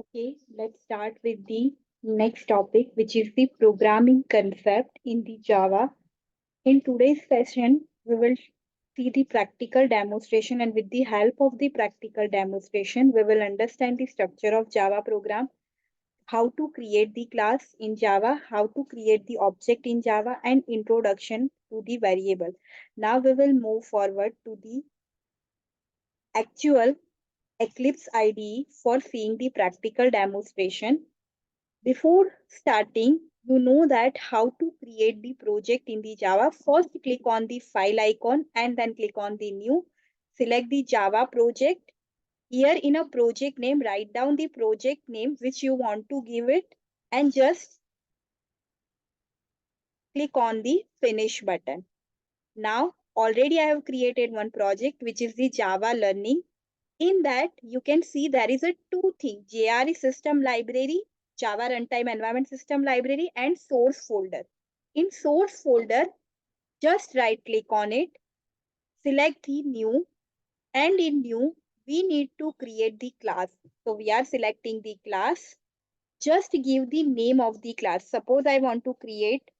Okay, let's start with the next topic, which is the programming concept in the Java. In today's session, we will see the practical demonstration, and with the help of the practical demonstration, we will understand the structure of Java program, how to create the class in Java, how to create the object in Java, and introduction to the variable. Now we will move forward to the actual Eclipse IDE for seeing the practical demonstration. Before starting, you know that how to create the project in the Java. First, click on the file icon and then click on the new. Select the Java project. Here in a project name, write down the project name which you want to give it and just click on the finish button. Now, already I have created one project which is the Java Learning. In that, you can see there is a two thing, JRE system library, Java Runtime Environment System library, and source folder. In source folder, just right click on it, select the new, and in new, we need to create the class. So we are selecting the class. Just give the name of the class. Suppose I want to create,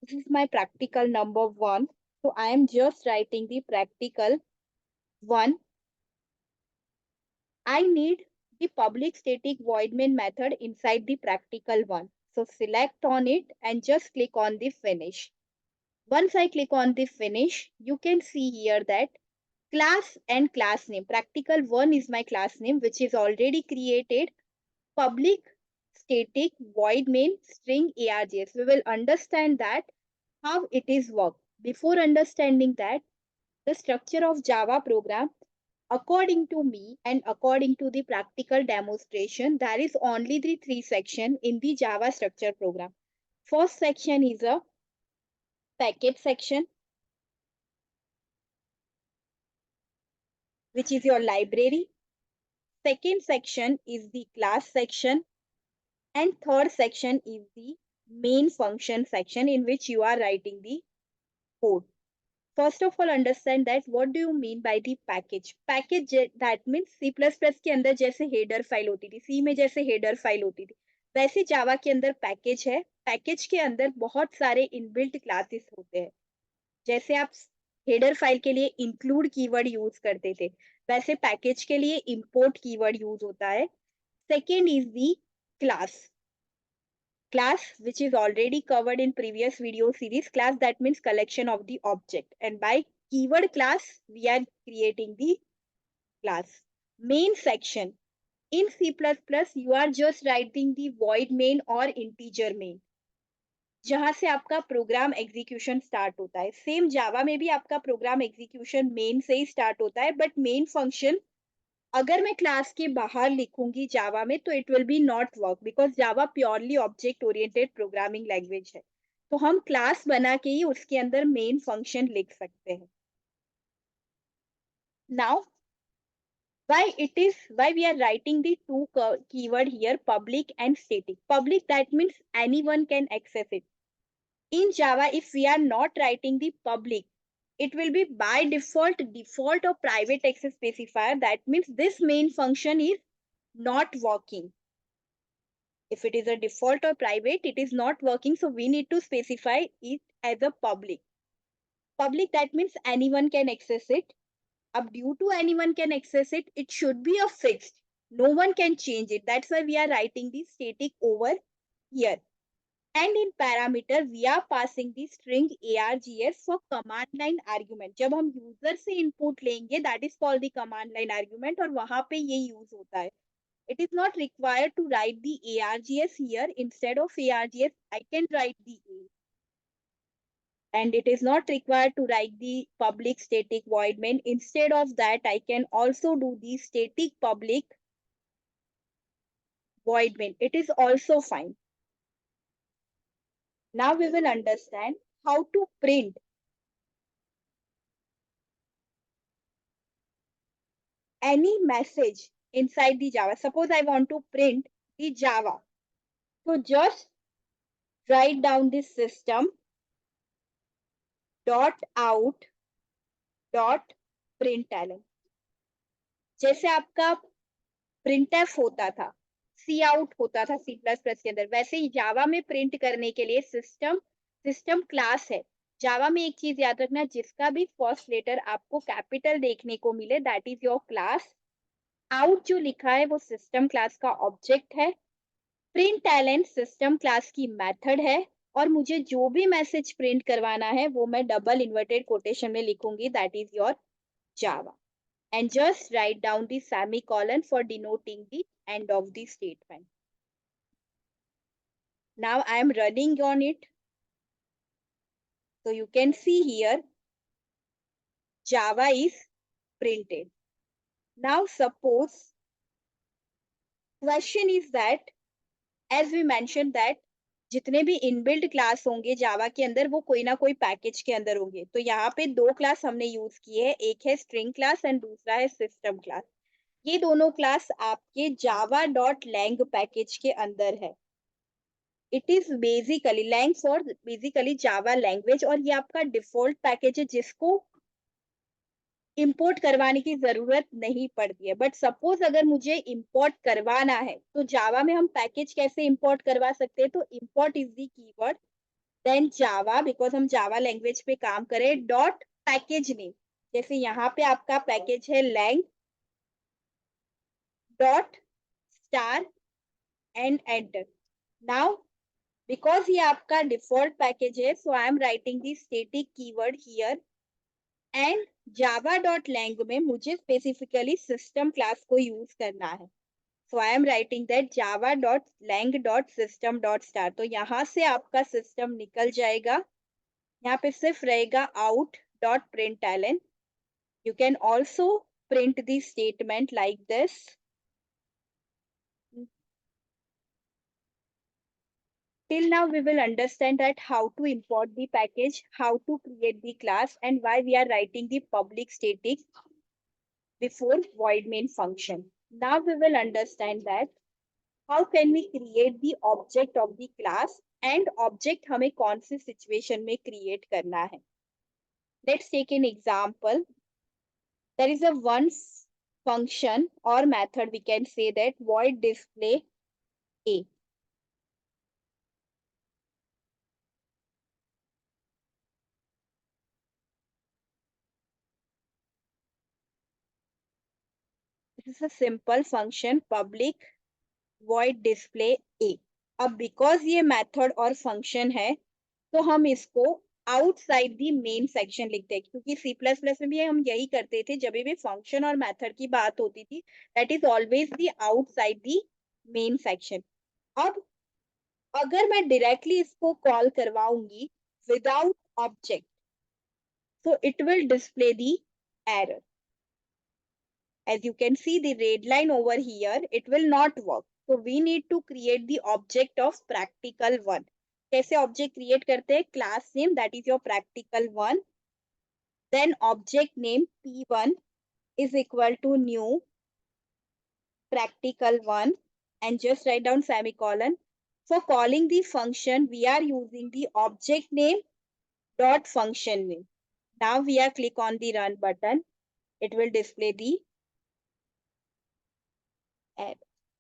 this is my practical number 1. So I am just writing the practical 1. I need the public static void main method inside the practical one. So select on it and just click on the finish. Once I click on the finish, you can see here that class and class name. Practical one is my class name, which is already created. Public static void main string args. We will understand that how it is work. Before understanding that, the structure of Java program, according to me and according to the practical demonstration, there is only the three section in the Java structure program. First section is a package section, which is your library. Second section is the class section. And third section is the main function section in which you are writing the code. First of all, understand that what do you mean by the package. Package that means C++ के अंदर जैसे header file होती थी, सी में जैसे header file होती थी, वैसे जावा के अंदर पैकेज है. पैकेज के अंदर बहुत सारे इनबिल्ट क्लासेस होते हैं. जैसे आप हेडर फाइल के लिए इंक्लूड कीवर्ड यूज करते थे, वैसे पैकेज के लिए इंपोर्ट कीवर्ड यूज होता है. Second is the class. Class, which is already covered in previous video series. Class, that means collection of the object, and by keyword class we are creating the class. Main section, in C++ you are just writing the void main or integer main, जहां से आपका program execution start होता है. Same जावा में भी आपका program execution main से ही start होता है, बट मेन फंक्शन अगर मैं क्लास के बाहर लिखूंगी जावा में तो it will be not work, because Java purely object oriented programming language है. तो हम क्लास बना के ही उसके अंदर मेन फंक्शन लिख सकते हैं. Now why we are writing the two keyword here, public and static. Public, that means anyone can access it. In Java, if we are not writing the public, it will be by default or private access specifier. That means this main function is not working. If it is a default or private, it is not working. So we need to specify it as a public. Public, that means anyone can access it. Up due to anyone can access it, it should be a fixed. No one can change it. That's why we are writing the static over here. And in parameter, we are passing the string args for command line argument. जब हम user से input लेंगे, that is called the command line argument, और वहां पे ये use होता है. It is not required to write the args here. Instead of args, I can write the a. And it is not required to write the public static void main. Instead of that, I can also do the static public void main. It is also fine. Now we will understand how to print any message inside the Java. Suppose I want to print the Java. So just write down this system dot out dot println. जैसे आपका printf होता था, सी out होता था C plus plus के अंदर, वैसे ही जावा में प्रिंट करने के लिए सिस्टम क्लास है। जावा में एक चीज याद रखना, जिसका भी फर्स्ट लेटर आपको कैपिटल देखने को मिले that is your class. Out जो लिखा है वो सिस्टम क्लास का ऑब्जेक्ट है। प्रिंट टैलेंट सिस्टम क्लास की मेथड है। और मुझे जो भी मैसेज प्रिंट करवाना है वो मैं डबल इन्वर्टेड कोटेशन में लिखूंगी that is your Java. And just write down the semicolon for denoting the end of the statement. Now I am running on it. So you can see here Java is printed. Now suppose question is that as we mentioned that जितने भी inbuilt class होंगे जावा के अंदर वो कोई ना कोई package के अंदर होंगे। तो यहाँ पे दो क्लास हमने यूज किए हैं, एक है स्ट्रिंग क्लास एंड दूसरा है सिस्टम क्लास। ये दोनों क्लास आपके जावा डॉट लैंग पैकेज के अंदर है। It is basically lang for basically Java language, और ये आपका डिफॉल्ट पैकेज है जिसको इंपोर्ट करवाने की जरूरत नहीं पड़ती है। बट सपोज अगर मुझे इंपोर्ट करवाना है तो जावा में हम पैकेज कैसे इंपोर्ट करवा सकते हैं, तो import is the keyword then Java, बिकॉज हम जावा लैंग्वेज पे काम करें, डॉट पैकेज नेम। जैसे यहाँ पे आपका पैकेज है lang dot star and enter. Now because ये आपका डिफॉल्ट पैकेज है so I am writing the static keyword here and java.lang में मुझे स्पेसिफिकली सिस्टम क्लास को यूज करना है। so I am writing that java.lang.system.star। तो यहाँ से आपका सिस्टम निकल जाएगा, यहाँ पे सिर्फ रहेगा out.println। you can also print the statement like this। Till now, we will understand that how to import the package, how to create the class, and why we are writing the public static before void main function. Now we will understand that how can we create the object of the class and object हमें कौन सी situation में create करना है. Let's take an example. There is a one function or method, we can say that void display A. This is a simple function public void display A। अब because ये method और function है तो हम इसको outside the main section लिखते हैं, क्योंकि सी प्लस प्लस में भी हम यही करते थे, जब भी फंक्शन और मेथड की बात होती थी that is always the outside the main section. अब अगर मैं डायरेक्टली इसको कॉल करवाऊंगी without object so it will display the error। as you can see the red line over here, it will not work। so we need to create the object of practical1। कैसे object create करते हैं, class name that is your practical1, then object name p1 is equal to new practical1 and just write down semicolon। for calling the function we are using the object name dot function name। now we are click on the run button, it will display the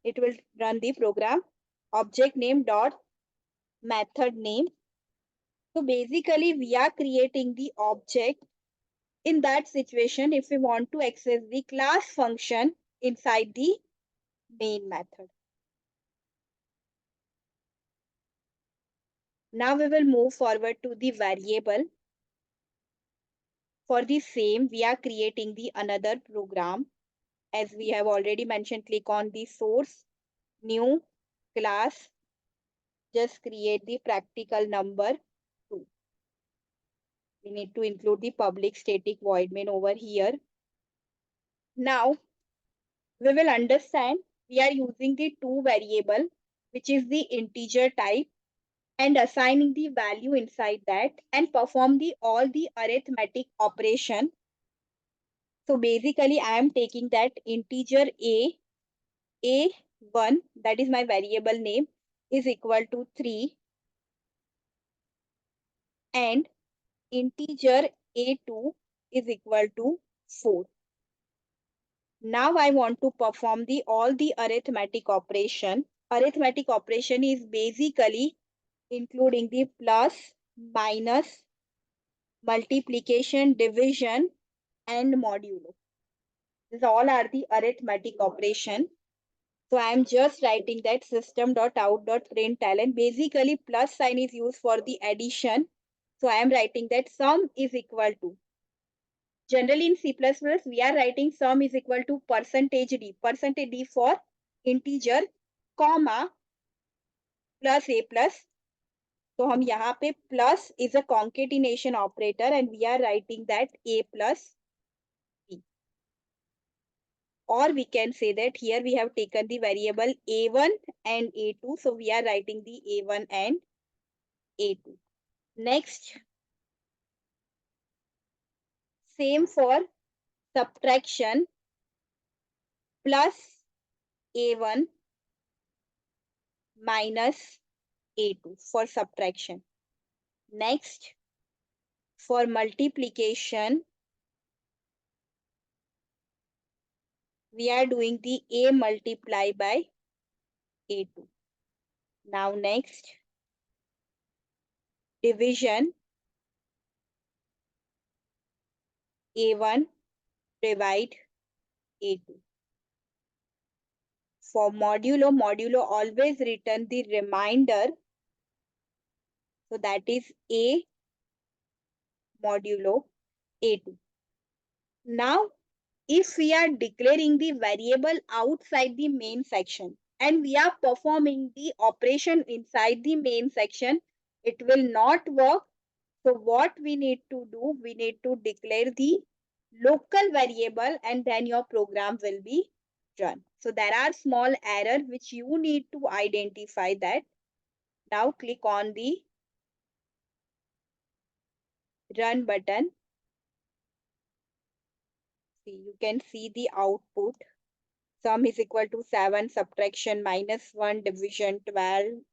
it will run the program object name dot method name। so basically we are creating the object in that situation if we want to access the class function inside the main method। now we will move forward to the variable। for the same we are creating the another program, as we have already mentioned, click on the source new class, just create the practical number 2। we need to include the public static void main over here। now we will understand we are using the two variable which is the integer type and assigning the value inside that and perform the all the arithmetic operation। so basically I am taking that integer a1 that is my variable name is equal to 3 and integer a2 is equal to 4। Now I want to perform all the arithmetic operation. Arithmetic operation is basically including the plus, minus, multiplication, division, and modulo. These all are the arithmetic operation. So I am just writing that system.out.println. Basically, plus sign is used for the addition. So I am writing that sum is equal to. Generally in C++, we are writing sum is equal to percentage D for integer, comma, plus A plus. तो हम यहाँ पे plus is a concatenation operator and we are writing that A plus B. Or we can say that here we have taken the variable A1 and A2. So we are writing the A1 and A2. Next, same for subtraction, plus A1 minus A2 for subtraction. Next, for multiplication, we are doing the A multiply by A2. Now next, division, A1 divide A2. For modulo always return the remainder. So that is A modulo A2. Now, if we are declaring the variable outside the main section and we are performing the operation inside the main section, it will not work. So what we need to do, we need to declare the local variable and then your program will be run. So there are small errors which you need to identify that. Now click on the run button. See, you can see the output. Sum is equal to 7, subtraction -1, division 12,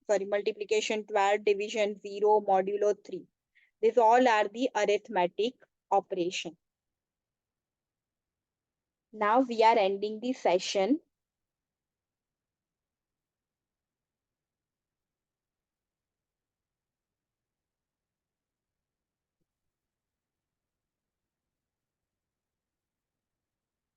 sorry, multiplication 12, division 0, modulo 3. These all are the arithmetic operation. Now we are ending the session.